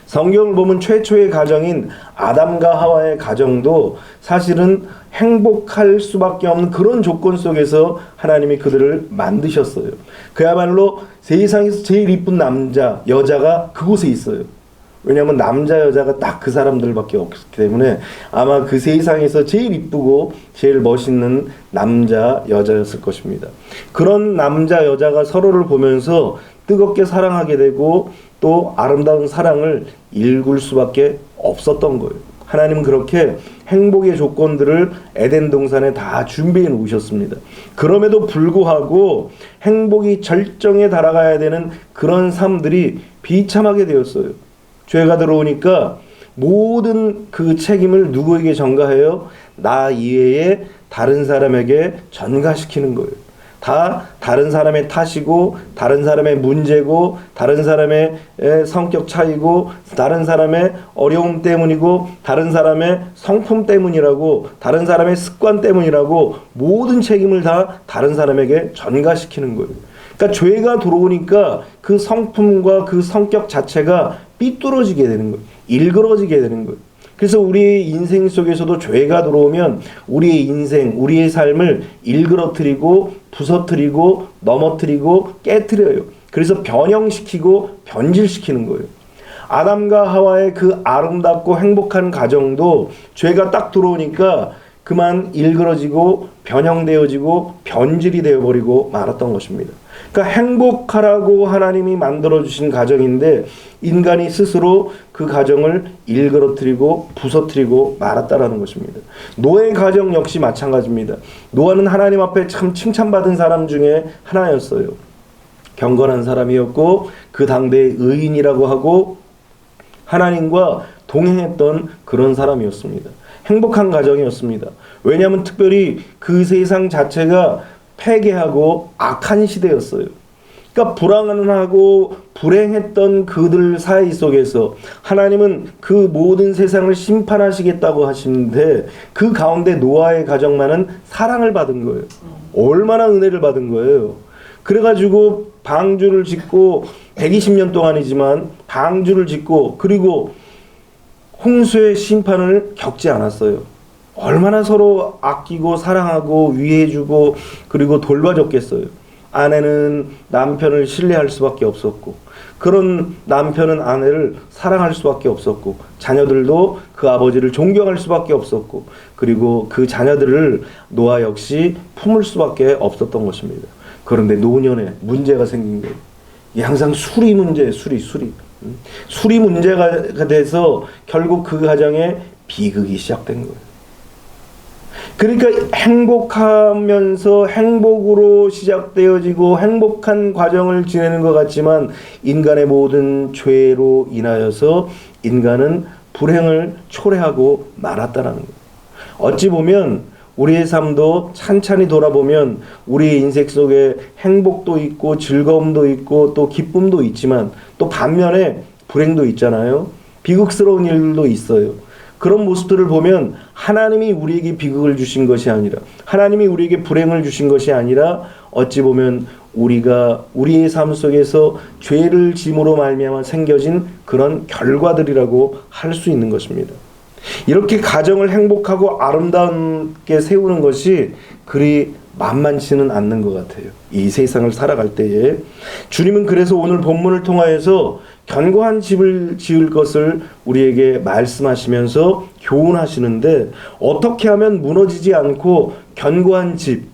성경을 보면 최초의 가정인 아담과 하와의 가정도 사실은 행복할 수밖에 없는 그런 조건 속에서 하나님이 그들을 만드셨어요. 그야말로 세상에서 제일 이쁜 남자, 여자가 그곳에 있어요. 왜냐하면 남자, 여자가 딱 그 사람들밖에 없기 때문에 아마 그 세상에서 제일 이쁘고 제일 멋있는 남자, 여자였을 것입니다. 그런 남자, 여자가 서로를 보면서 뜨겁게 사랑하게 되고 또 아름다운 사랑을 일굴 수밖에 없었던 거예요. 하나님은 그렇게 행복의 조건들을 에덴 동산에 다 준비해 놓으셨습니다. 그럼에도 불구하고 행복이 절정에 달아가야 되는 그런 삶들이 비참하게 되었어요. 죄가 들어오니까 모든 그 책임을 누구에게 전가해요? 나 이외에 다른 사람에게 전가시키는 거예요. 다 다른 사람의 탓이고 다른 사람의 문제고 다른 사람의 성격 차이고 다른 사람의 어려움 때문이고 다른 사람의 성품 때문이라고 다른 사람의 습관 때문이라고 모든 책임을 다 다른 사람에게 전가시키는 거예요. 그러니까 죄가 들어오니까 그 성품과 그 성격 자체가 삐뚤어지게 되는 거예요. 일그러지게 되는 거예요. 그래서 우리의 인생 속에서도 죄가 들어오면 우리의 인생, 우리의 삶을 일그러뜨리고 부서뜨리고 넘어뜨리고 깨트려요. 그래서 변형시키고 변질시키는 거예요. 아담과 하와의 그 아름답고 행복한 가정도 죄가 딱 들어오니까 그만 일그러지고 변형되어지고 변질이 되어버리고 말았던 것입니다. 그러니까 행복하라고 하나님이 만들어주신 가정인데 인간이 스스로 그 가정을 일그러뜨리고 부서뜨리고 말았다라는 것입니다. 노아의 가정 역시 마찬가지입니다. 노아는 하나님 앞에 참 칭찬받은 사람 중에 하나였어요. 경건한 사람이었고 그 당대의 의인이라고 하고 하나님과 동행했던 그런 사람이었습니다. 행복한 가정이었습니다. 왜냐하면 특별히 그 세상 자체가 패괴하고 악한 시대였어요. 그러니까 불안하고 불행했던 그들 사이 속에서 하나님은 그 모든 세상을 심판하시겠다고 하시는데 그 가운데 노아의 가정만은 사랑을 받은 거예요. 얼마나 은혜를 받은 거예요. 그래가지고 방주를 짓고 120년 동안이지만 방주를 짓고 그리고 홍수의 심판을 겪지 않았어요. 얼마나 서로 아끼고 사랑하고 위해주고 그리고 돌봐줬겠어요. 아내는 남편을 신뢰할 수밖에 없었고 그런 남편은 아내를 사랑할 수밖에 없었고 자녀들도 그 아버지를 존경할 수밖에 없었고 그리고 그 자녀들을 노아 역시 품을 수밖에 없었던 것입니다. 그런데 노년에 문제가 생긴 거예요. 항상 술이 문제예요. 술이 문제가 돼서 결국 그 가정에 비극이 시작된 거예요. 그러니까 행복하면서 행복으로 시작되어지고 행복한 과정을 지내는 것 같지만 인간의 모든 죄로 인하여서 인간은 불행을 초래하고 말았다는 거예요. 어찌 보면 우리의 삶도 찬찬히 돌아보면 우리의 인생 속에 행복도 있고 즐거움도 있고 또 기쁨도 있지만 또 반면에 불행도 있잖아요. 비극스러운 일도 있어요. 그런 모습들을 보면 하나님이 우리에게 비극을 주신 것이 아니라 하나님이 우리에게 불행을 주신 것이 아니라 어찌 보면 우리가 우리의 삶 속에서 죄를 짐으로 말미암아 생겨진 그런 결과들이라고 할 수 있는 것입니다. 이렇게 가정을 행복하고 아름답게 세우는 것이 그리 만만치는 않는 것 같아요. 이 세상을 살아갈 때에 주님은 그래서 오늘 본문을 통하여서 견고한 집을 지을 것을 우리에게 말씀하시면서 교훈하시는데 어떻게 하면 무너지지 않고 견고한 집,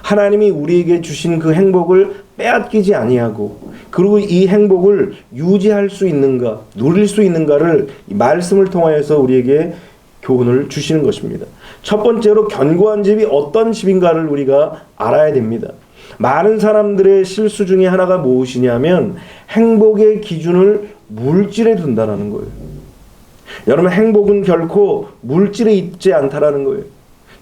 하나님이 우리에게 주신 그 행복을 빼앗기지 아니하고 그리고 이 행복을 유지할 수 있는가, 누릴 수 있는가를 이 말씀을 통하여서 우리에게 교훈을 주시는 것입니다. 첫 번째로 견고한 집이 어떤 집인가를 우리가 알아야 됩니다. 많은 사람들의 실수 중에 하나가 무엇이냐면 행복의 기준을 물질에 둔다는 거예요. 여러분 행복은 결코 물질에 있지 않다라는 거예요.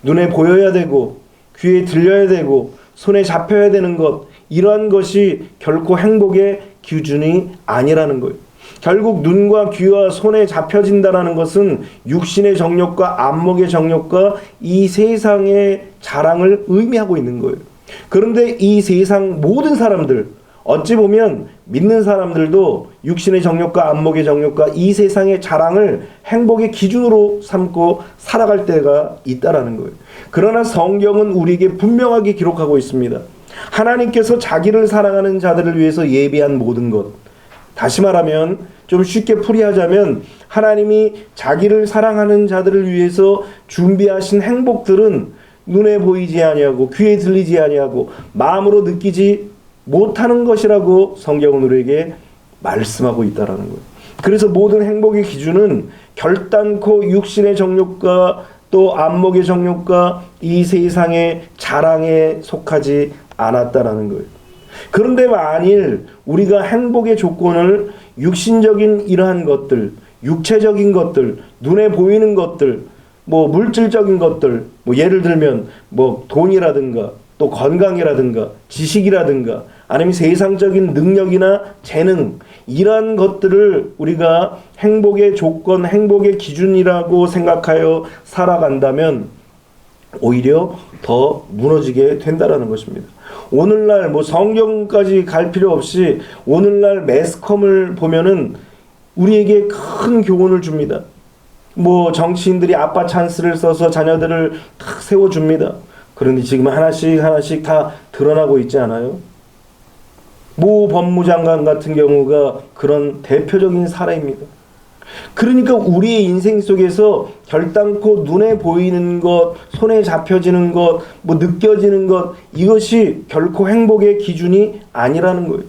눈에 보여야 되고 귀에 들려야 되고 손에 잡혀야 되는 것 이러한 것이 결코 행복의 기준이 아니라는 거예요. 결국 눈과 귀와 손에 잡혀진다는 것은 육신의 정욕과 안목의 정욕과 이 세상의 자랑을 의미하고 있는 거예요. 그런데 이 세상 모든 사람들 어찌 보면 믿는 사람들도 육신의 정욕과 안목의 정욕과 이 세상의 자랑을 행복의 기준으로 삼고 살아갈 때가 있다라는 거예요. 그러나 성경은 우리에게 분명하게 기록하고 있습니다. 하나님께서 자기를 사랑하는 자들을 위해서 예비한 모든 것, 다시 말하면 좀 쉽게 풀이하자면 하나님이 자기를 사랑하는 자들을 위해서 준비하신 행복들은 눈에 보이지 아니하고 귀에 들리지 아니하고 마음으로 느끼지 못하는 것이라고 성경은 우리에게 말씀하고 있다라는 거예요. 그래서 모든 행복의 기준은 결단코 육신의 정욕과 또 안목의 정욕과 이 세상의 자랑에 속하지 않았다라는 거예요. 그런데 만일 우리가 행복의 조건을 육신적인 이러한 것들, 육체적인 것들, 눈에 보이는 것들, 뭐 물질적인 것들, 뭐 예를 들면 뭐 돈이라든가 또 건강이라든가 지식이라든가 아니면 세상적인 능력이나 재능, 이러한 것들을 우리가 행복의 조건, 행복의 기준이라고 생각하여 살아간다면 오히려 더 무너지게 된다라는 것입니다. 오늘날 뭐 성경까지 갈 필요 없이 오늘날 매스컴을 보면은 우리에게 큰 교훈을 줍니다. 뭐 정치인들이 아빠 찬스를 써서 자녀들을 탁 세워줍니다. 그런데 지금 하나씩 다 드러나고 있지 않아요? 모 법무장관 같은 경우가 그런 대표적인 사례입니다. 그러니까 우리의 인생 속에서 결단코 눈에 보이는 것, 손에 잡혀지는 것, 뭐 느껴지는 것, 이것이 결코 행복의 기준이 아니라는 거예요.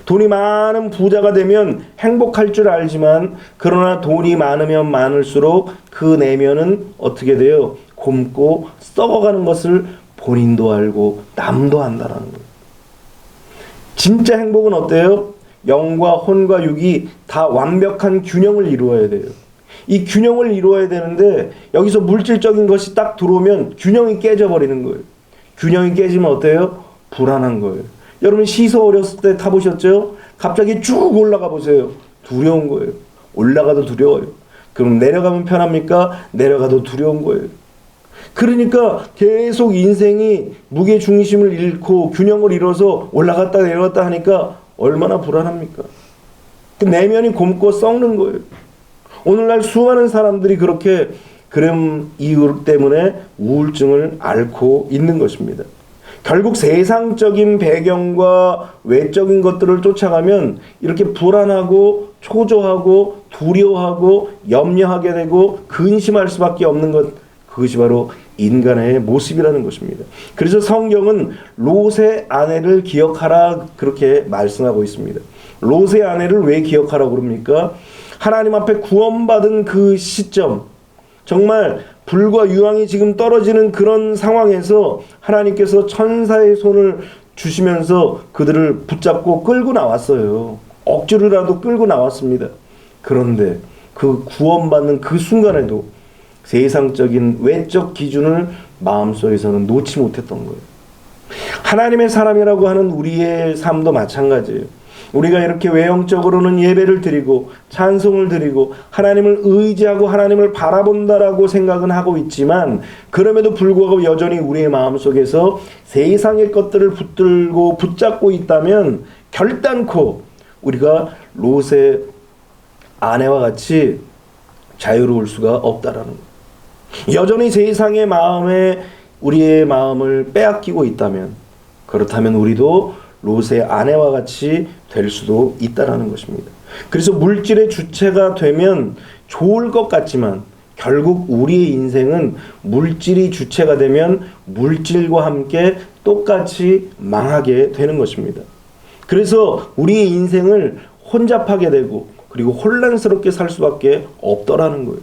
돈이 많은 부자가 되면 행복할 줄 알지만 그러나 돈이 많으면 많을수록 그 내면은 어떻게 돼요? 곪고 썩어가는 것을 본인도 알고 남도 안다라는 거예요. 진짜 행복은 어때요? 영과 혼과 육이 다 완벽한 균형을 이루어야 돼요. 이 균형을 이루어야 되는데 여기서 물질적인 것이 딱 들어오면 균형이 깨져버리는 거예요. 균형이 깨지면 어때요? 불안한 거예요. 여러분 시소 어렸을 때 타보셨죠? 갑자기 쭉 올라가 보세요. 두려운 거예요. 올라가도 두려워요. 그럼 내려가면 편합니까? 내려가도 두려운 거예요. 그러니까 계속 인생이 무게중심을 잃고 균형을 잃어서 올라갔다 내려갔다 하니까 얼마나 불안합니까? 그 내면이 곪고 썩는 거예요. 오늘날 수많은 사람들이 그렇게 그런 이유 때문에 우울증을 앓고 있는 것입니다. 결국 세상적인 배경과 외적인 것들을 쫓아가면 이렇게 불안하고 초조하고 두려워하고 염려하게 되고 근심할 수밖에 없는 것, 그것이 바로 인간의 모습이라는 것입니다. 그래서 성경은 롯의 아내를 기억하라 그렇게 말씀하고 있습니다. 롯의 아내를 왜 기억하라고 그럽니까? 하나님 앞에 구원받은 그 시점, 정말 불과 유황이 지금 떨어지는 그런 상황에서 하나님께서 천사의 손을 주시면서 그들을 붙잡고 끌고 나왔어요. 억지로라도 끌고 나왔습니다. 그런데 그 구원받는 그 순간에도 세상적인 외적 기준을 마음속에서는 놓지 못했던 거예요. 하나님의 사람이라고 하는 우리의 삶도 마찬가지예요. 우리가 이렇게 외형적으로는 예배를 드리고 찬송을 드리고 하나님을 의지하고 하나님을 바라본다라고 생각은 하고 있지만 그럼에도 불구하고 여전히 우리의 마음속에서 세상의 것들을 붙들고 붙잡고 있다면 결단코 우리가 롯의 아내와 같이 자유로울 수가 없다라는 거예요. 여전히 세상의 마음에 우리의 마음을 빼앗기고 있다면 그렇다면 우리도 롯의 아내와 같이 될 수도 있다라는 것입니다. 그래서 물질의 주체가 되면 좋을 것 같지만 결국 우리의 인생은 물질이 주체가 되면 물질과 함께 똑같이 망하게 되는 것입니다. 그래서 우리의 인생을 혼잡하게 되고 그리고 혼란스럽게 살 수밖에 없더라는 거예요.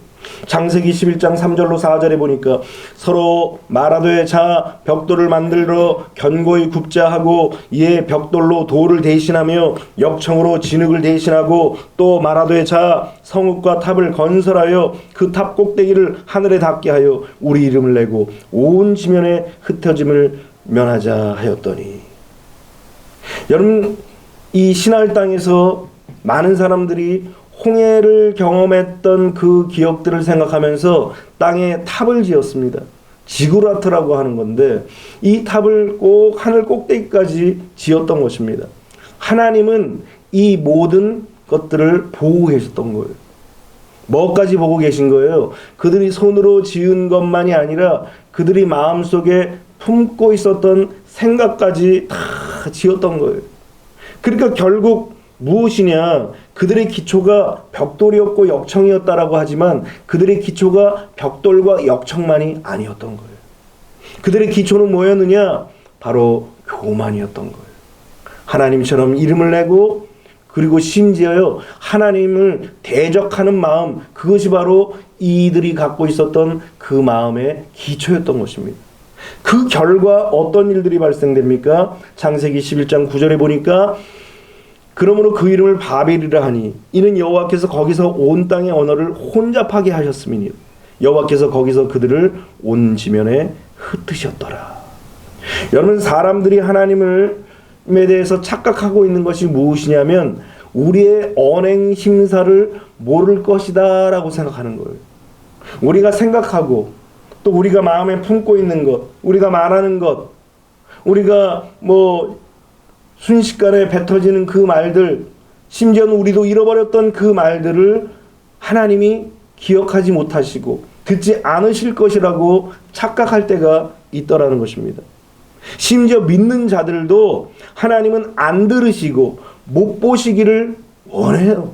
창세기 11장 3절로 4절에 보니까 서로 말하되 자 벽돌을 만들어 견고히 굽자 하고 이에 벽돌로 돌을 대신하며 역청으로 진흙을 대신하고 또 말하되 자 성읍과 탑을 건설하여 그 탑 꼭대기를 하늘에 닿게 하여 우리 이름을 내고 온 지면에 흩어짐을 면하자 하였더니, 여러분 이 신할 땅에서 많은 사람들이 홍해를 경험했던 그 기억들을 생각하면서 땅에 탑을 지었습니다. 지구라트라고 하는 건데 이 탑을 꼭 하늘 꼭대기까지 지었던 것입니다. 하나님은 이 모든 것들을 보고 계셨던 거예요. 뭐까지 보고 계신 거예요? 그들이 손으로 지은 것만이 아니라 그들이 마음속에 품고 있었던 생각까지 다 지었던 거예요. 그러니까 결국 무엇이냐? 그들의 기초가 벽돌이었고 역청이었다라고 하지만 그들의 기초가 벽돌과 역청만이 아니었던 거예요. 그들의 기초는 뭐였느냐? 바로 교만이었던 거예요. 하나님처럼 이름을 내고 그리고 심지어요 하나님을 대적하는 마음, 그것이 바로 이들이 갖고 있었던 그 마음의 기초였던 것입니다. 그 결과 어떤 일들이 발생됩니까? 창세기 11장 9절에 보니까 그러므로 그 이름을 바벨이라 하니 이는 여호와께서 거기서 온 땅의 언어를 혼잡하게 하셨음이니 여호와께서 거기서 그들을 온 지면에 흩으셨더라. 여러분, 사람들이 하나님에 대해서 착각하고 있는 것이 무엇이냐면 우리의 언행 심사를 모를 것이다 라고 생각하는 거예요. 우리가 생각하고 또 우리가 마음에 품고 있는 것, 우리가 말하는 것, 우리가 순식간에 뱉어지는 그 말들, 심지어는 우리도 잃어버렸던 그 말들을 하나님이 기억하지 못하시고 듣지 않으실 것이라고 착각할 때가 있더라는 것입니다. 심지어 믿는 자들도 하나님은 안 들으시고 못 보시기를 원해요.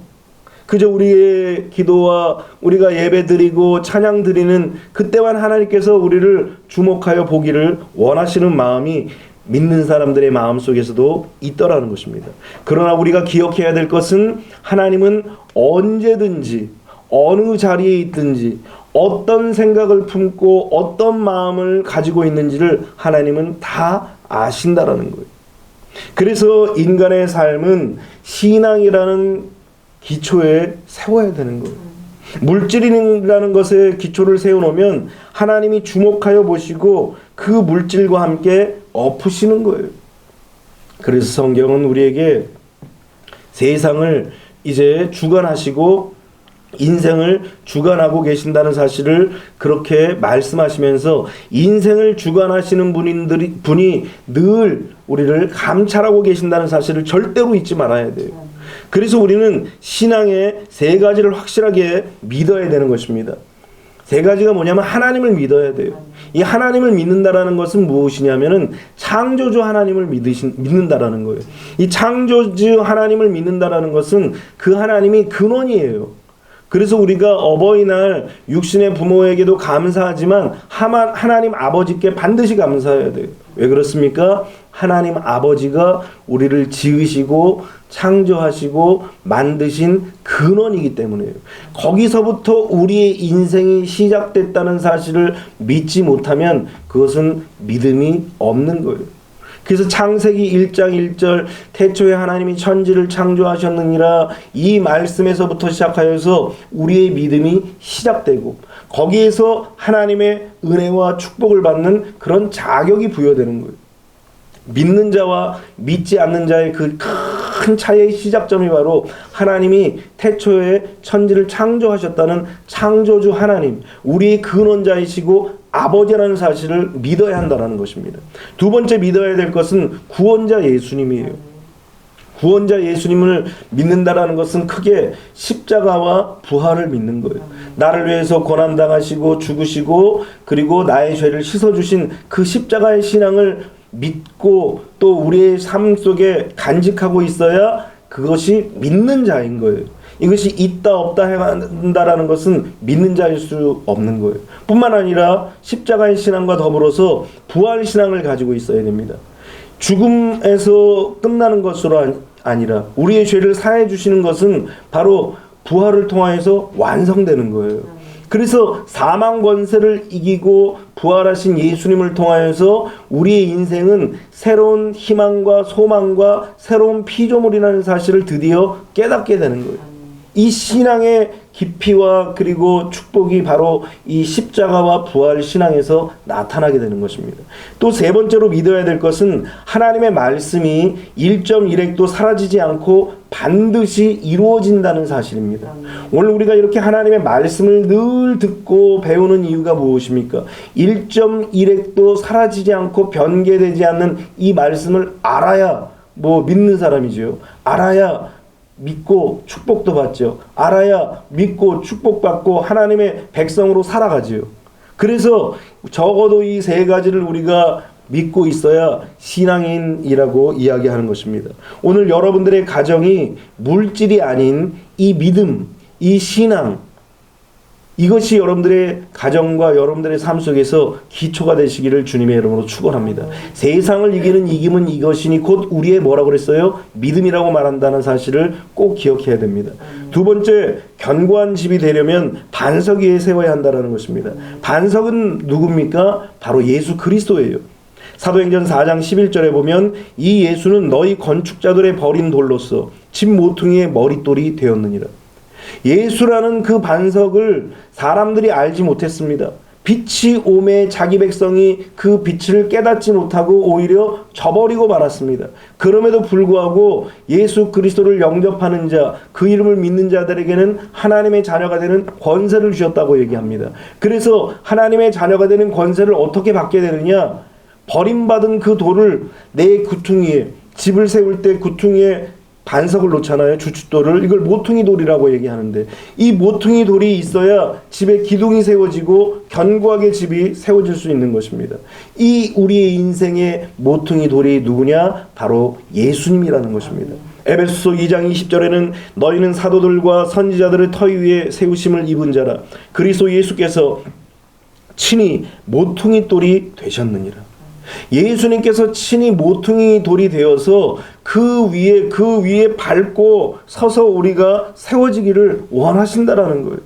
그저 우리의 기도와 우리가 예배 드리고 찬양 드리는 그때만 하나님께서 우리를 주목하여 보기를 원하시는 마음이 믿는 사람들의 마음 속에서도 있더라는 것입니다. 그러나 우리가 기억해야 될 것은 하나님은 언제든지 어느 자리에 있든지 어떤 생각을 품고 어떤 마음을 가지고 있는지를 하나님은 다 아신다라는 거예요. 그래서 인간의 삶은 신앙이라는 기초에 세워야 되는 거예요. 물질이라는 것에 기초를 세워놓으면 하나님이 주목하여 보시고 그 물질과 함께 엎으시는 거예요. 그래서 성경은 우리에게 세상을 이제 주관하시고 인생을 주관하고 계신다는 사실을 그렇게 말씀하시면서 인생을 주관하시는 분이 늘 우리를 감찰하고 계신다는 사실을 절대로 잊지 말아야 돼요. 그래서 우리는 신앙의 세 가지를 확실하게 믿어야 되는 것입니다. 세 가지가 뭐냐면 하나님을 믿어야 돼요. 이 하나님을 믿는다라는 것은 무엇이냐면은 창조주 하나님을 믿는다라는 거예요. 이 창조주 하나님을 믿는다라는 것은 그 하나님이 근원이에요. 그래서 우리가 어버이날 육신의 부모에게도 감사하지만 하나님 아버지께 반드시 감사해야 돼요. 왜 그렇습니까? 하나님 아버지가 우리를 지으시고 창조하시고 만드신 근원이기 때문에요. 거기서부터 우리의 인생이 시작됐다는 사실을 믿지 못하면 그것은 믿음이 없는 거예요. 그래서 창세기 1장 1절 태초에 하나님이 천지를 창조하셨느니라 이 말씀에서부터 시작하여서 우리의 믿음이 시작되고 거기에서 하나님의 은혜와 축복을 받는 그런 자격이 부여되는 거예요. 믿는 자와 믿지 않는 자의 그 큰 차이의 시작점이 바로 하나님이 태초에 천지를 창조하셨다는 창조주 하나님, 우리의 근원자이시고 아버지라는 사실을 믿어야 한다는 것입니다. 두 번째 믿어야 될 것은 구원자 예수님이에요. 구원자 예수님을 믿는다라는 것은 크게 십자가와 부활을 믿는 거예요. 나를 위해서 고난당하시고 죽으시고 그리고 나의 죄를 씻어주신 그 십자가의 신앙을 믿고 또 우리의 삶 속에 간직하고 있어야 그것이 믿는 자인 거예요. 이것이 있다 없다 한다라는 것은 믿는 자일 수 없는 거예요. 뿐만 아니라 십자가의 신앙과 더불어서 부활 신앙을 가지고 있어야 됩니다. 죽음에서 끝나는 것으로 아니라 우리의 죄를 사해 주시는 것은 바로 부활을 통하여서 완성되는 거예요. 그래서 사망 권세를 이기고 부활하신 예수님을 통하여서 우리의 인생은 새로운 희망과 소망과 새로운 피조물이라는 사실을 드디어 깨닫게 되는 거예요. 이 신앙의 깊이와 그리고 축복이 바로 이 십자가와 부활 신앙에서 나타나게 되는 것입니다. 또 세 번째로 믿어야 될 것은 하나님의 말씀이 1.1핵도 사라지지 않고 반드시 이루어진다는 사실입니다. 오늘 우리가 이렇게 하나님의 말씀을 늘 듣고 배우는 이유가 무엇입니까? 1.1핵도 사라지지 않고 변개되지 않는 이 말씀을 알아야 믿는 사람이죠. 알아야 믿고 축복도 받죠. 알아야 믿고 축복받고 하나님의 백성으로 살아가지요. 그래서 적어도 이 세 가지를 우리가 믿고 있어야 신앙인이라고 이야기하는 것입니다. 오늘 여러분들의 가정이 물질이 아닌 이 믿음, 이 신앙, 이것이 여러분들의 가정과 여러분들의 삶 속에서 기초가 되시기를 주님의 이름으로 축원합니다. 세상을 이기는 이김은 이것이니 곧 우리의 뭐라고 그랬어요? 믿음이라고 말한다는 사실을 꼭 기억해야 됩니다. 두 번째, 견고한 집이 되려면 반석 위에 세워야 한다는 것입니다. 반석은 누굽니까? 바로 예수 그리스도예요. 사도행전 4장 11절에 보면 이 예수는 너희 건축자들의 버린 돌로서 집 모퉁이의 머릿돌이 되었느니라. 예수라는 그 반석을 사람들이 알지 못했습니다. 빛이 오매 자기 백성이 그 빛을 깨닫지 못하고 오히려 저버리고 말았습니다. 그럼에도 불구하고 예수 그리스도를 영접하는 자, 그 이름을 믿는 자들에게는 하나님의 자녀가 되는 권세를 주셨다고 얘기합니다. 그래서 하나님의 자녀가 되는 권세를 어떻게 받게 되느냐? 버림받은 그 돌을 내 구퉁이에, 집을 세울 때 구퉁이에 반석을 놓잖아요. 주춧돌을. 이걸 모퉁이 돌이라고 얘기하는데, 이 모퉁이 돌이 있어야 집에 기둥이 세워지고 견고하게 집이 세워질 수 있는 것입니다. 이 우리의 인생의 모퉁이 돌이 누구냐? 바로 예수님이라는 것입니다. 에베소서 2장 20절에는 너희는 사도들과 선지자들의 터위 위에 세우심을 입은 자라. 그리스도 예수께서 친히 모퉁이 돌이 되셨느니라. 예수님께서 친히 모퉁이 돌이 되어서 그 위에 밟고 서서 우리가 세워지기를 원하신다라는 거예요.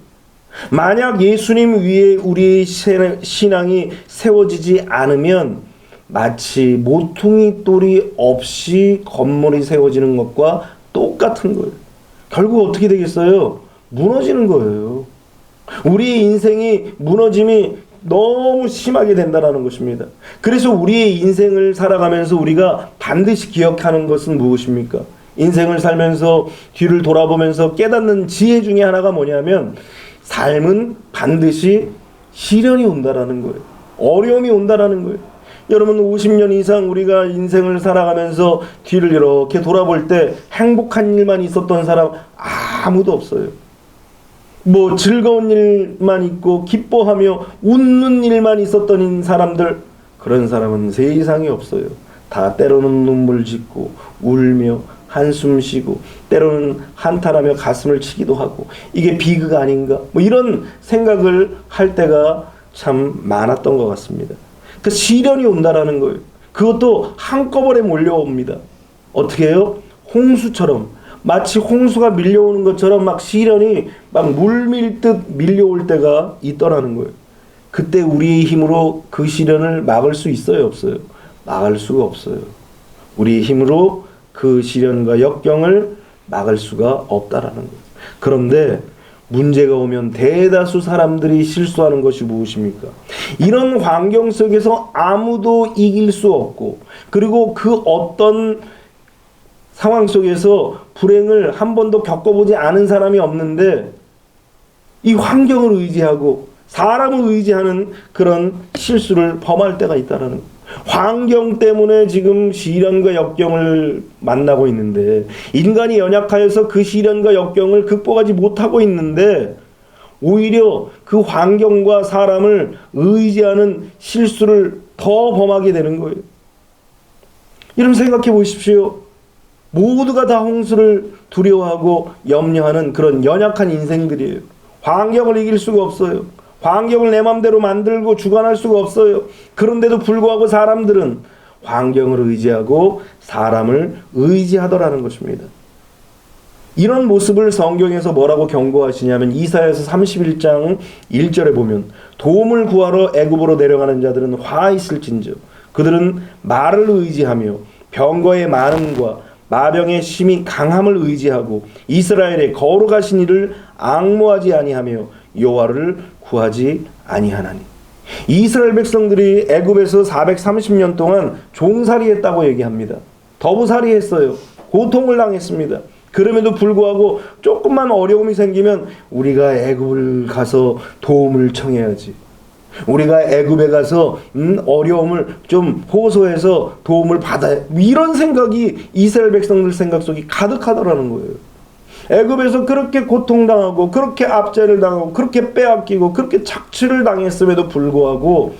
만약 예수님 위에 우리의 신앙이 세워지지 않으면 마치 모퉁이 돌이 없이 건물이 세워지는 것과 똑같은 거예요. 결국 어떻게 되겠어요? 무너지는 거예요. 우리의 인생이 무너짐이 너무 심하게 된다는 것입니다. 그래서 우리의 인생을 살아가면서 우리가 반드시 기억하는 것은 무엇입니까? 인생을 살면서 뒤를 돌아보면서 깨닫는 지혜 중에 하나가 뭐냐면, 삶은 반드시 시련이 온다라는 거예요. 어려움이 온다라는 거예요. 여러분, 50년 이상 우리가 인생을 살아가면서 뒤를 이렇게 돌아볼 때 행복한 일만 있었던 사람 아무도 없어요. 즐거운 일만 있고 기뻐하며 웃는 일만 있었던 사람들, 그런 사람은 세상에 없어요. 다 때로는 눈물 짓고 울며 한숨 쉬고 때로는 한탄하며 가슴을 치기도 하고, 이게 비극 아닌가? 이런 생각을 할 때가 참 많았던 것 같습니다. 그 시련이 온다라는 거예요. 그것도 한꺼번에 몰려옵니다. 어떻게 해요? 홍수처럼, 마치 홍수가 밀려오는 것처럼 막 시련이 막 물밀듯 밀려올 때가 있더라는 거예요. 그때 우리의 힘으로 그 시련을 막을 수 있어요, 없어요? 막을 수가 없어요. 우리의 힘으로 그 시련과 역경을 막을 수가 없다라는 거예요. 그런데 문제가 오면 대다수 사람들이 실수하는 것이 무엇입니까? 이런 환경 속에서 아무도 이길 수 없고, 그리고 그 어떤 상황 속에서 불행을 한 번도 겪어보지 않은 사람이 없는데, 이 환경을 의지하고 사람을 의지하는 그런 실수를 범할 때가 있다는 거예요. 환경 때문에 지금 시련과 역경을 만나고 있는데, 인간이 연약하여서 그 시련과 역경을 극복하지 못하고 있는데, 오히려 그 환경과 사람을 의지하는 실수를 더 범하게 되는 거예요. 여러분, 생각해 보십시오. 모두가 다 홍수를 두려워하고 염려하는 그런 연약한 인생들이에요. 환경을 이길 수가 없어요. 환경을 내 맘대로 만들고 주관할 수가 없어요. 그런데도 불구하고 사람들은 환경을 의지하고 사람을 의지하더라는 것입니다. 이런 모습을 성경에서 뭐라고 경고하시냐면, 이사야서 31장 1절에 보면 도움을 구하러 애굽으로 내려가는 자들은 화 있을진저 그들은 말을 의지하며 병거의 많음과 마병의 심히 강함을 의지하고 이스라엘의 거룩하신 이를 앙모하지 아니하며 여호와를 구하지 아니하나니. 이스라엘 백성들이 애굽에서 430년 동안 종살이했다고 얘기합니다. 더부살이했어요. 고통을 당했습니다. 그럼에도 불구하고 조금만 어려움이 생기면 우리가 애굽을 가서 도움을 청해야지. 우리가 애굽에 가서 어려움을 좀 호소해서 도움을 받아야, 이런 생각이 이스라엘 백성들 생각 속에 가득하더라는 거예요. 애굽에서 그렇게 고통당하고 그렇게 압제를 당하고 그렇게 빼앗기고 그렇게 착취를 당했음에도 불구하고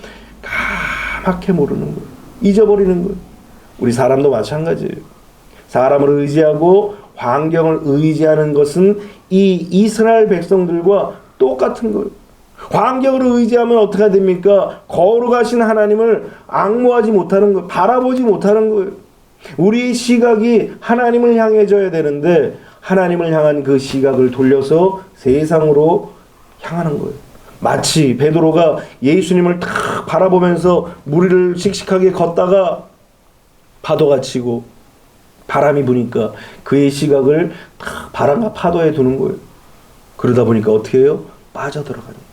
까맣게 모르는 거예요. 잊어버리는 거예요. 우리 사람도 마찬가지예요. 사람을 의지하고 환경을 의지하는 것은 이 이스라엘 백성들과 똑같은 거예요. 환경을 의지하면 어떻게 됩니까? 거룩하신 하나님을 앙모하지 못하는 거예요. 바라보지 못하는 거예요. 우리의 시각이 하나님을 향해져야 되는데 하나님을 향한 그 시각을 돌려서 세상으로 향하는 거예요. 마치 베드로가 예수님을 딱 바라보면서 무리를 씩씩하게 걷다가 파도가 치고 바람이 부니까 그의 시각을 딱 바람과 파도에 두는 거예요. 그러다 보니까 어떻게 해요? 빠져들어가는 거예요.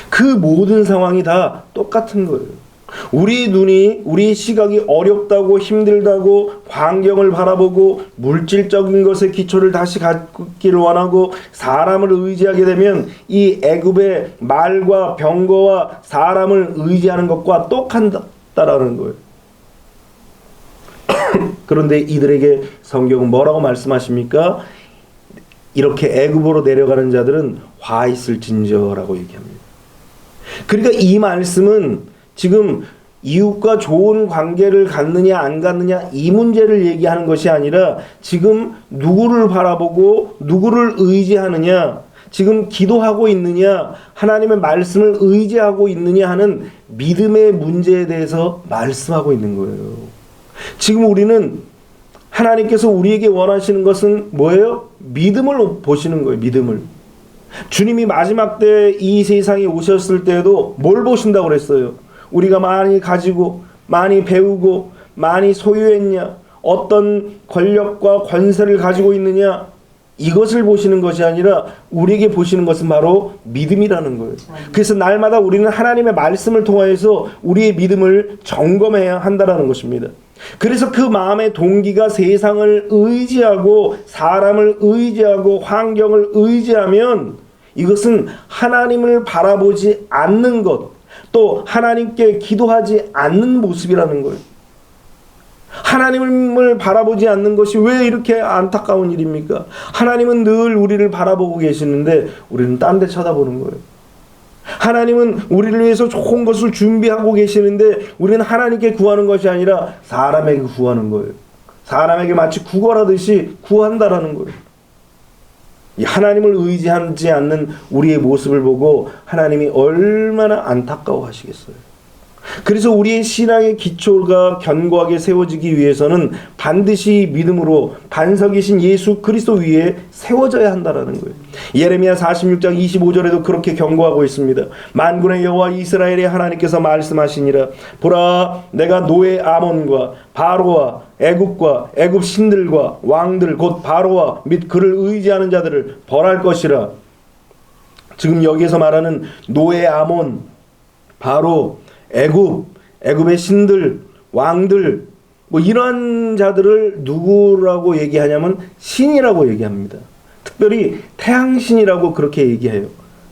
그 모든 상황이 다 똑같은 거예요. 우리 눈이, 우리 시각이 어렵다고 힘들다고 환경을 바라보고 물질적인 것의 기초를 다시 갖기를 원하고 사람을 의지하게 되면 이 애굽의 말과 병거와 사람을 의지하는 것과 똑같다라는 거예요. 그런데 이들에게 성경은 뭐라고 말씀하십니까? 이렇게 애굽으로 내려가는 자들은 화 있을진저라고 얘기합니다. 그러니까 이 말씀은 지금 이웃과 좋은 관계를 갖느냐 안 갖느냐 이 문제를 얘기하는 것이 아니라 지금 누구를 바라보고 누구를 의지하느냐, 지금 기도하고 있느냐, 하나님의 말씀을 의지하고 있느냐 하는 믿음의 문제에 대해서 말씀하고 있는 거예요. 지금 우리는 하나님께서 우리에게 원하시는 것은 뭐예요? 믿음을 보시는 거예요. 믿음을. 주님이 마지막 때 이 세상에 오셨을 때에도 뭘 보신다고 그랬어요? 우리가 많이 가지고 많이 배우고 많이 소유했냐, 어떤 권력과 권세를 가지고 있느냐, 이것을 보시는 것이 아니라 우리에게 보시는 것은 바로 믿음이라는 거예요. 그래서 날마다 우리는 하나님의 말씀을 통하여서 우리의 믿음을 점검해야 한다는 것입니다. 그래서 그 마음의 동기가 세상을 의지하고 사람을 의지하고 환경을 의지하면 이것은 하나님을 바라보지 않는 것, 또 하나님께 기도하지 않는 모습이라는 거예요. 하나님을 바라보지 않는 것이 왜 이렇게 안타까운 일입니까? 하나님은 늘 우리를 바라보고 계시는데 우리는 딴 데 쳐다보는 거예요. 하나님은 우리를 위해서 좋은 것을 준비하고 계시는데 우리는 하나님께 구하는 것이 아니라 사람에게 구하는 거예요. 사람에게 마치 구걸하듯이 구한다라는 거예요. 이 하나님을 의지하지 않는 우리의 모습을 보고 하나님이 얼마나 안타까워 하시겠어요. 그래서 우리의 신앙의 기초가 견고하게 세워지기 위해서는 반드시 믿음으로 반석이신 예수 그리스도 위에 세워져야 한다는 거예요. 예레미야 46장 25절에도 그렇게 경고하고 있습니다. 만군의 여호와 이스라엘의 하나님께서 말씀하시니라. 보라, 내가 노예 아몬과 바로와 애굽과 애굽 신들과 왕들 곧 바로와 및 그를 의지하는 자들을 벌할 것이라. 지금 여기에서 말하는 노예 아몬, 바로, 애굽의 신들, 왕들, 뭐 이런 자들을 누구라고 얘기하냐면 신이라고 얘기합니다. 특별히 태양신이라고 그렇게 얘기해요.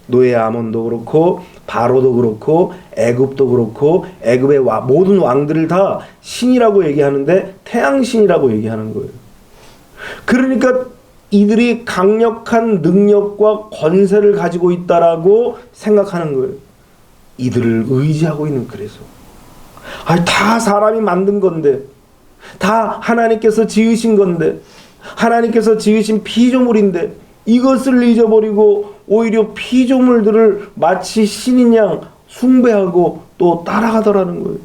노예 아몬도 그렇고 바로도 그렇고 애굽도 그렇고 애굽의 모든 왕들을 다 신이라고 얘기하는데 태양신이라고 얘기하는 거예요. 그러니까 이들이 강력한 능력과 권세를 가지고 있다라고 생각하는 거예요. 이들을 의지하고 있는. 그래서 다 사람이 만든 건데, 다 하나님께서 지으신 건데, 하나님께서 지으신 피조물인데 이것을 잊어버리고 오히려 피조물들을 마치 신인 양 숭배하고 또 따라가더라는 거예요.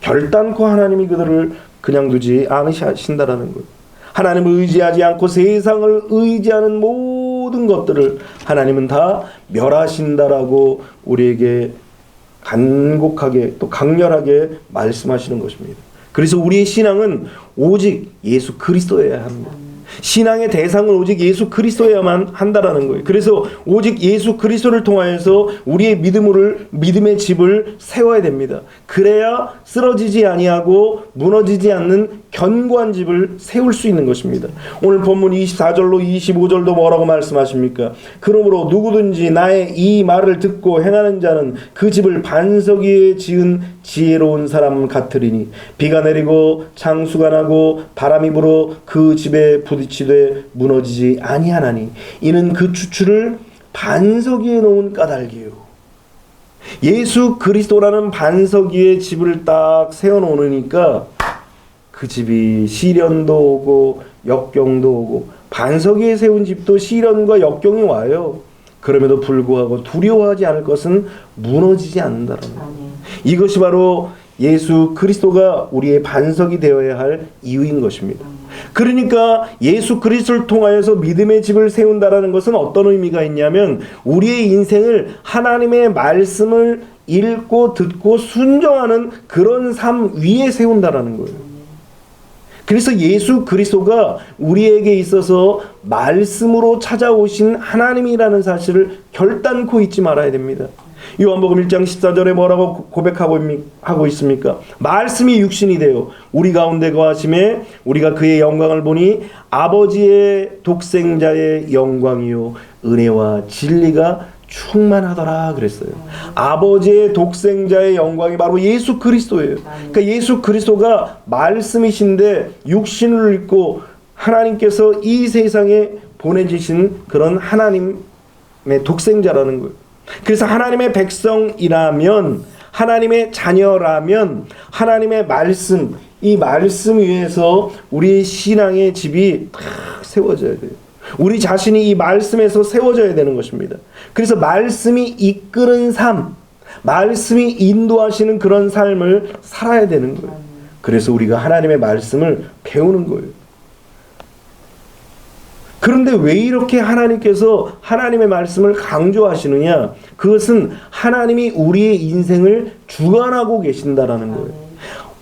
결단코 하나님이 그들을 그냥 두지 않으신다라는 거예요. 하나님을 의지하지 않고 세상을 의지하는 모든 것들을 하나님은 다 멸하신다라고 우리에게 간곡하게 또 강렬하게 말씀하시는 것입니다. 그래서 우리의 신앙은 오직 예수 그리스도여야 합니다. 신앙의 대상은 오직 예수 그리스도여야만 한다라는 거예요. 그래서 오직 예수 그리스도를 통하여서 우리의 믿음의 집을 세워야 됩니다. 그래야 쓰러지지 아니하고 무너지지 않는 견고한 집을 세울 수 있는 것입니다. 오늘 본문 24절로 25절도 뭐라고 말씀하십니까? 그러므로 누구든지 나의 이 말을 듣고 행하는 자는 그 집을 반석 위에 지은 지혜로운 사람 같으리니 비가 내리고 창수가 나고 바람이 불어 그 집에 부딪히되 무너지지 아니하나니 이는 그 추추를 반석 위에 놓은 까닭이요. 예수 그리스도라는 반석 위에 집을 딱 세워놓으니까 그 집이 시련도 오고 역경도 오고, 반석 위에 세운 집도 시련과 역경이 와요. 그럼에도 불구하고 두려워하지 않을 것은 무너지지 않는다는 거예요. 이것이 바로 예수 그리스도가 우리의 반석이 되어야 할 이유인 것입니다. 그러니까 예수 그리스도를 통하여서 믿음의 집을 세운다라는 것은 어떤 의미가 있냐면 우리의 인생을 하나님의 말씀을 읽고 듣고 순종하는 그런 삶 위에 세운다라는 거예요. 그래서 예수 그리스도가 우리에게 있어서 말씀으로 찾아오신 하나님이라는 사실을 결단코 잊지 말아야 됩니다. 요한복음 1장 14절에 뭐라고 고백하고 있습니까? 말씀이 육신이 되어 우리 가운데 거하심에 우리가 그의 영광을 보니 아버지의 독생자의 영광이요 은혜와 진리가 충만하더라 그랬어요. 아버지의 독생자의 영광이 바로 예수 그리스도예요. 그러니까 예수 그리스도가 말씀이신데 육신을 입고 하나님께서 이 세상에 보내주신 그런 하나님의 독생자라는 거예요. 그래서 하나님의 백성이라면, 하나님의 자녀라면 하나님의 말씀, 이 말씀 위에서 우리의 신앙의 집이 딱 세워져야 돼요. 우리 자신이 이 말씀에서 세워져야 되는 것입니다. 그래서 말씀이 이끄는 삶, 말씀이 인도하시는 그런 삶을 살아야 되는 거예요. 그래서 우리가 하나님의 말씀을 배우는 거예요. 그런데 왜 이렇게 하나님께서 하나님의 말씀을 강조하시느냐? 그것은 하나님이 우리의 인생을 주관하고 계신다라는 거예요.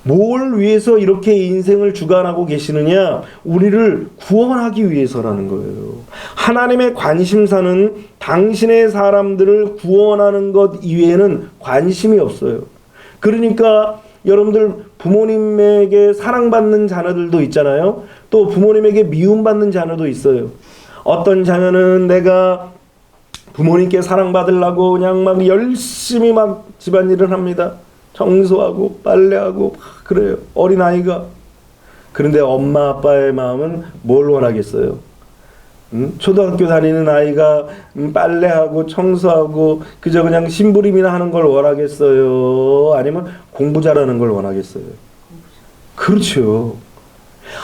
뭘 위해서 이렇게 인생을 주관하고 계시느냐? 우리를 구원하기 위해서라는 거예요. 하나님의 관심사는 당신의 사람들을 구원하는 것 이외에는 관심이 없어요. 그러니까 여러분들 부모님에게 사랑받는 자녀들도 있잖아요. 또 부모님에게 미움받는 자녀도 있어요. 어떤 자녀는 내가 부모님께 사랑받으려고 그냥 막 열심히 막 집안일을 합니다. 청소하고 빨래하고 그래요. 어린아이가. 그런데 엄마 아빠의 마음은 뭘 원하겠어요? 초등학교 다니는 아이가 빨래하고 청소하고 그저 그냥 심부름이나 하는 걸 원하겠어요? 아니면 공부 잘하는 걸 원하겠어요? 그렇죠.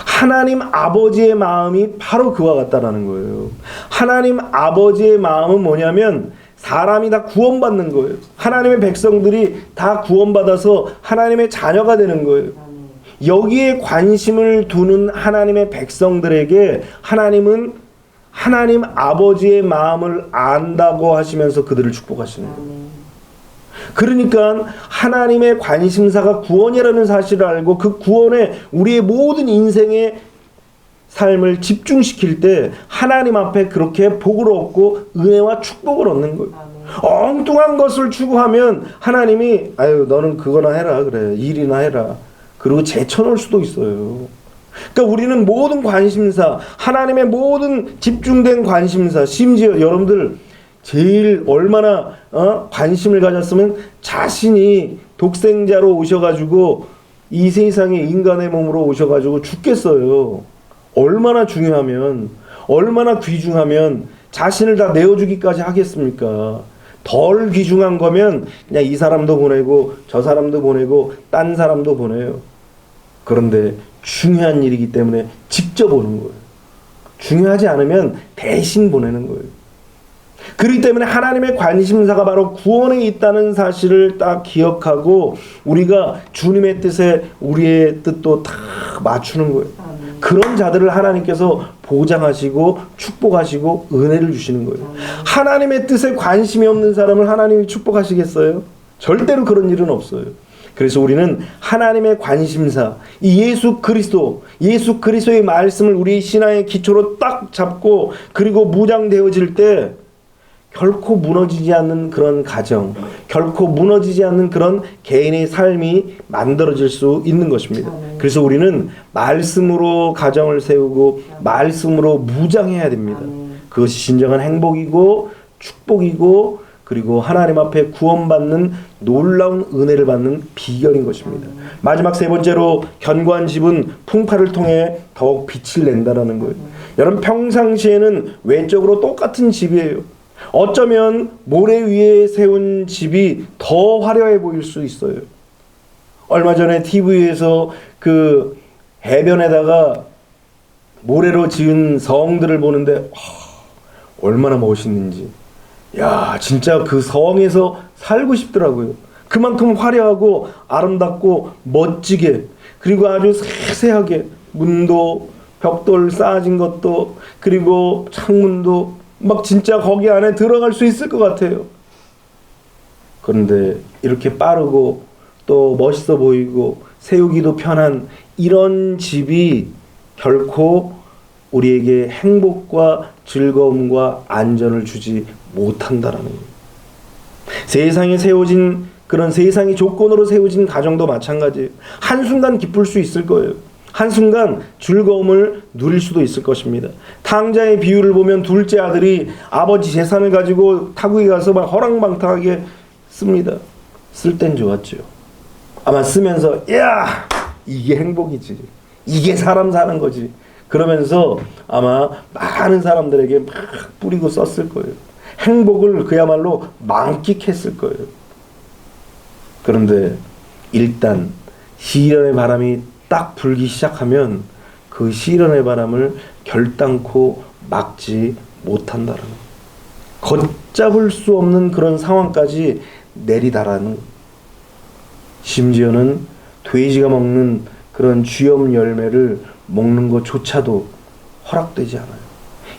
하나님 아버지의 마음이 바로 그와 같다라는 거예요. 하나님 아버지의 마음은 뭐냐면 사람이 다 구원받는 거예요. 하나님의 백성들이 다 구원받아서 하나님의 자녀가 되는 거예요. 여기에 관심을 두는 하나님의 백성들에게 하나님은 하나님 아버지의 마음을 안다고 하시면서 그들을 축복하시는 거예요. 그러니까 하나님의 관심사가 구원이라는 사실을 알고 그 구원에 우리의 모든 인생의 삶을 집중시킬 때 하나님 앞에 그렇게 복을 얻고 은혜와 축복을 얻는 거예요. 엉뚱한 것을 추구하면 하나님이 아유 너는 그거나 해라 그래 일이나 해라 그리고 제쳐놓을 수도 있어요. 그러니까 우리는 모든 관심사, 하나님의 모든 집중된 관심사, 심지어 여러분들 제일 얼마나 관심을 가졌으면 자신이 독생자로 오셔가지고 이 세상에 인간의 몸으로 오셔가지고 죽겠어요. 얼마나 중요하면, 얼마나 귀중하면 자신을 다 내어주기까지 하겠습니까? 덜 귀중한 거면 그냥 이 사람도 보내고 저 사람도 보내고 딴 사람도 보내요. 그런데 중요한 일이기 때문에 직접 오는 거예요. 중요하지 않으면 대신 보내는 거예요. 그렇기 때문에 하나님의 관심사가 바로 구원에 있다는 사실을 딱 기억하고 우리가 주님의 뜻에 우리의 뜻도 다 맞추는 거예요. 그런 자들을 하나님께서 보장하시고 축복하시고 은혜를 주시는 거예요. 하나님의 뜻에 관심이 없는 사람을 하나님이 축복하시겠어요? 절대로 그런 일은 없어요. 그래서 우리는 하나님의 관심사, 이 예수 그리스도의 말씀을 우리 신앙의 기초로 딱 잡고 그리고 무장되어질 때 결코 무너지지 않는 그런 가정, 결코 무너지지 않는 그런 개인의 삶이 만들어질 수 있는 것입니다. 그래서 우리는 말씀으로 가정을 세우고 말씀으로 무장해야 됩니다. 그것이 진정한 행복이고 축복이고 그리고 하나님 앞에 구원받는 놀라운 은혜를 받는 비결인 것입니다. 마지막 세 번째로 견고한 집은 풍파를 통해 더욱 빛을 낸다라는 거예요. 여러분 평상시에는 외적으로 똑같은 집이에요. 어쩌면 모래 위에 세운 집이 더 화려해 보일 수 있어요. 얼마 전에 TV에서 그 해변에다가 모래로 지은 성들을 보는데 얼마나 멋있는지, 야 진짜 그 성에서 살고 싶더라고요. 그만큼 화려하고 아름답고 멋지게, 그리고 아주 세세하게 문도 벽돌 쌓아진 것도 그리고 창문도 막 진짜 거기 안에 들어갈 수 있을 것 같아요. 그런데 이렇게 빠르고 또 멋있어 보이고 세우기도 편한 이런 집이 결코 우리에게 행복과 즐거움과 안전을 주지 못한다라는 거예요. 세상에 세워진 그런 세상의 조건으로 세워진 가정도 마찬가지예요. 한순간 기쁠 수 있을 거예요. 한순간 즐거움을 누릴 수도 있을 것입니다. 탕자의 비유를 보면 둘째 아들이 아버지 재산을 가지고 타국에 가서 막 허랑방탕하게 씁니다. 쓸 땐 좋았죠. 아마 쓰면서 야 이게 행복이지, 이게 사람 사는 거지 그러면서 아마 많은 사람들에게 막 뿌리고 썼을 거예요. 행복을 그야말로 만끽했을 거예요. 그런데 일단 시련의 바람이 딱 불기 시작하면 그 시련의 바람을 결단코 막지 못한다라는, 걷잡을 수 없는 그런 상황까지 내리다라는, 심지어는 돼지가 먹는 그런 쥐염 열매를 먹는 것조차도 허락되지 않아요.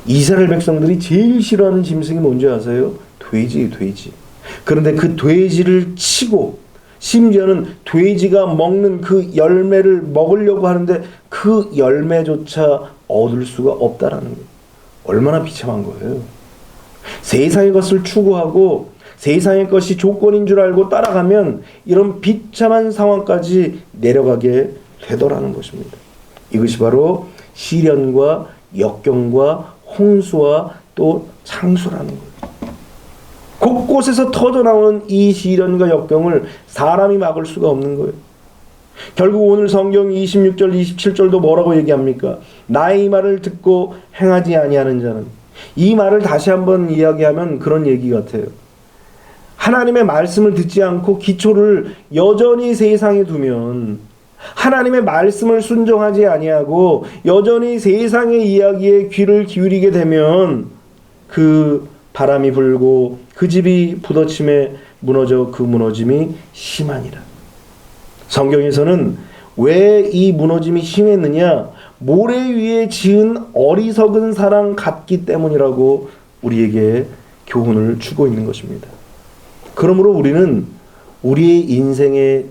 이스라엘 백성들이 제일 싫어하는 짐승이 뭔지 아세요? 돼지. 그런데 그 돼지를 치고 심지어는 돼지가 먹는 그 열매를 먹으려고 하는데 그 열매조차 얻을 수가 없다라는 거예요. 얼마나 비참한 거예요. 세상의 것을 추구하고 세상의 것이 조건인 줄 알고 따라가면 이런 비참한 상황까지 내려가게 되더라는 것입니다. 이것이 바로 시련과 역경과 홍수와 또 창수라는 거예요. 곳곳에서 터져나오는 이 시련과 역경을 사람이 막을 수가 없는 거예요. 결국 오늘 성경 26절 27절도 뭐라고 얘기합니까? 나의 이 말을 듣고 행하지 아니하는 자는, 이 말을 다시 한번 이야기하면 그런 얘기 같아요. 하나님의 말씀을 듣지 않고 기초를 여전히 세상에 두면, 하나님의 말씀을 순종하지 아니하고 여전히 세상의 이야기에 귀를 기울이게 되면 그 바람이 불고 그 집이 부딪힘에 무너져 그 무너짐이 심하니라. 성경에서는 왜 이 무너짐이 심했느냐? 모래 위에 지은 어리석은 사람 같기 때문이라고 우리에게 교훈을 주고 있는 것입니다. 그러므로 우리는 우리의 인생의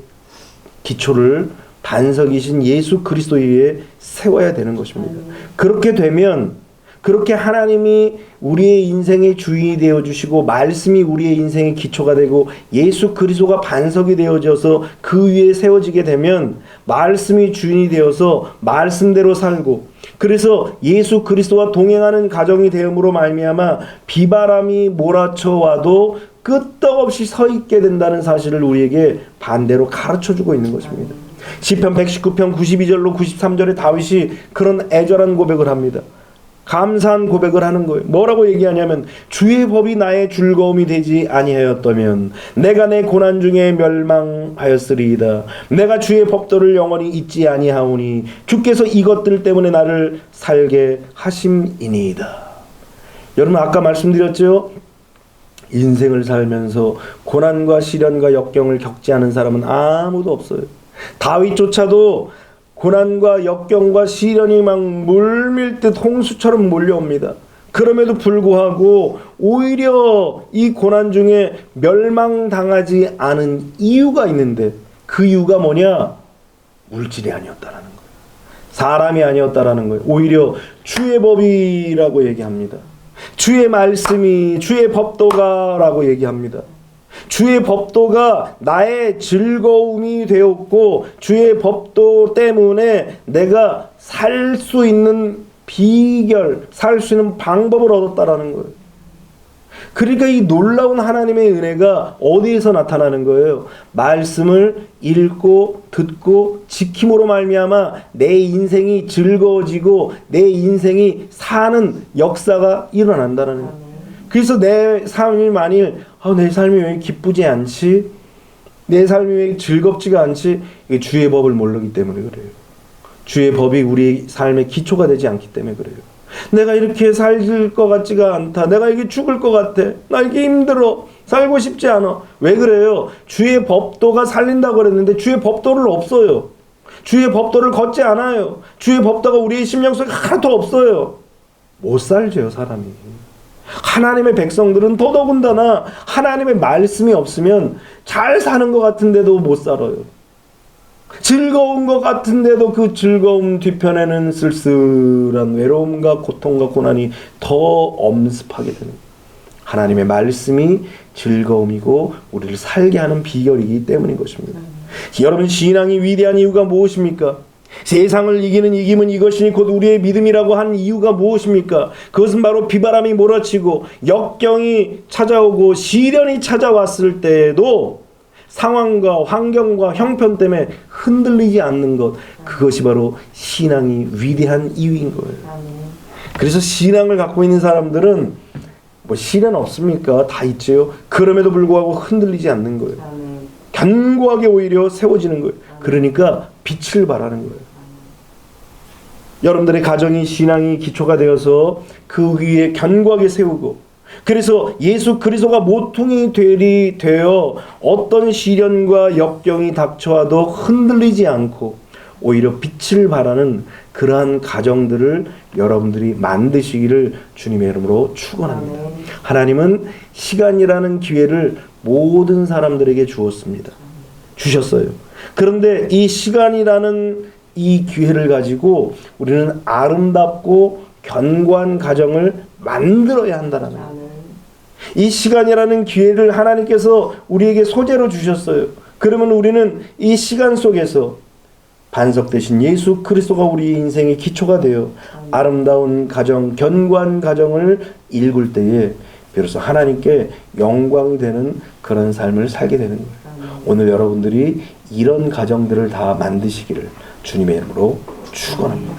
기초를 반석이신 예수 그리스도 위에 세워야 되는 것입니다. 그렇게 되면, 그렇게 하나님이 우리의 인생의 주인이 되어주시고 말씀이 우리의 인생의 기초가 되고 예수 그리스도가 반석이 되어져서 그 위에 세워지게 되면 말씀이 주인이 되어서 말씀대로 살고, 그래서 예수 그리스도와 동행하는 가정이 되음으로 말미암아 비바람이 몰아쳐와도 끄떡없이 서 있게 된다는 사실을 우리에게 반대로 가르쳐주고 있는 것입니다. 시편 119편 92절로 93절에 다윗이 그런 애절한 고백을 합니다. 감사한 고백을 하는 거예요. 뭐라고 얘기하냐면, 주의 법이 나의 즐거움이 되지 아니하였다면 내가 내 고난 중에 멸망하였으리이다. 내가 주의 법도를 영원히 잊지 아니하오니 주께서 이것들 때문에 나를 살게 하심이니이다. 여러분 아까 말씀드렸죠? 인생을 살면서 고난과 시련과 역경을 겪지 않은 사람은 아무도 없어요. 다윗조차도 고난과 역경과 시련이 막 물밀듯 홍수처럼 몰려옵니다. 그럼에도 불구하고 오히려 이 고난 중에 멸망당하지 않은 이유가 있는데, 그 이유가 뭐냐? 물질이 아니었다라는 거예요. 사람이 아니었다라는 거예요. 오히려 주의 법이라고 얘기합니다. 주의 말씀이, 주의 법도가라고 얘기합니다. 주의 법도가 나의 즐거움이 되었고, 주의 법도 때문에 내가 살 수 있는 비결, 살 수 있는 방법을 얻었다라는 거예요. 그러니까 이 놀라운 하나님의 은혜가 어디에서 나타나는 거예요? 말씀을 읽고 듣고 지킴으로 말미암아 내 인생이 즐거워지고 내 인생이 사는 역사가 일어난다는 거예요. 그래서 내 삶이 만일 내 삶이 왜 기쁘지 않지? 내 삶이 왜 즐겁지가 않지? 이게 주의 법을 모르기 때문에 그래요. 주의 법이 우리 삶의 기초가 되지 않기 때문에 그래요. 내가 이렇게 살 것 같지가 않다. 내가 이게 죽을 것 같아. 나 이게 힘들어. 살고 싶지 않아. 왜 그래요? 주의 법도가 살린다고 그랬는데 주의 법도를 없어요. 주의 법도를 걷지 않아요. 주의 법도가 우리의 심령 속에 하나도 없어요. 못 살죠, 사람이. 하나님의 백성들은 더더군다나 하나님의 말씀이 없으면 잘 사는 것 같은데도 못 살아요. 즐거운 것 같은데도 그 즐거움 뒤편에는 쓸쓸한 외로움과 고통과 고난이 더 엄습하게 되는, 하나님의 말씀이 즐거움이고 우리를 살게 하는 비결이기 때문인 것입니다. 여러분, 신앙이 위대한 이유가 무엇입니까? 세상을 이기는 이김은 이것이니 곧 우리의 믿음이라고 한 이유가 무엇입니까? 그것은 바로 비바람이 몰아치고 역경이 찾아오고 시련이 찾아왔을 때에도 상황과 환경과 형편 때문에 흔들리지 않는 것, 그것이 바로 신앙이 위대한 이유인 거예요. 그래서 신앙을 갖고 있는 사람들은 뭐 시련 없습니까? 다 있죠. 그럼에도 불구하고 흔들리지 않는 거예요. 견고하게 오히려 세워지는 거예요. 그러니까 빛을 발하는 거예요. 여러분들의 가정이 신앙이 기초가 되어서 그 위에 견고하게 세우고, 그래서 예수 그리스도가 모퉁이 되어 어떤 시련과 역경이 닥쳐와도 흔들리지 않고 오히려 빛을 발하는 그러한 가정들을 여러분들이 만드시기를 주님의 이름으로 축원합니다. 하나님은 시간이라는 기회를 모든 사람들에게 주셨어요. 그런데 이 시간이라는 이 기회를 가지고 우리는 아름답고 견고한 가정을 만들어야 한다는 거예요. 이 시간이라는 기회를 하나님께서 우리에게 소재로 주셨어요. 그러면 우리는 이 시간 속에서 반석 대신 예수 그리스도가 우리 인생의 기초가 되어 아름다운 가정, 견고한 가정을 일굴 때에 비로소 하나님께 영광이 되는 그런 삶을 살게 되는 거예요. 오늘 여러분들이 이런 가정들을 다 만드시기를 주님의 이름으로 축원합니다.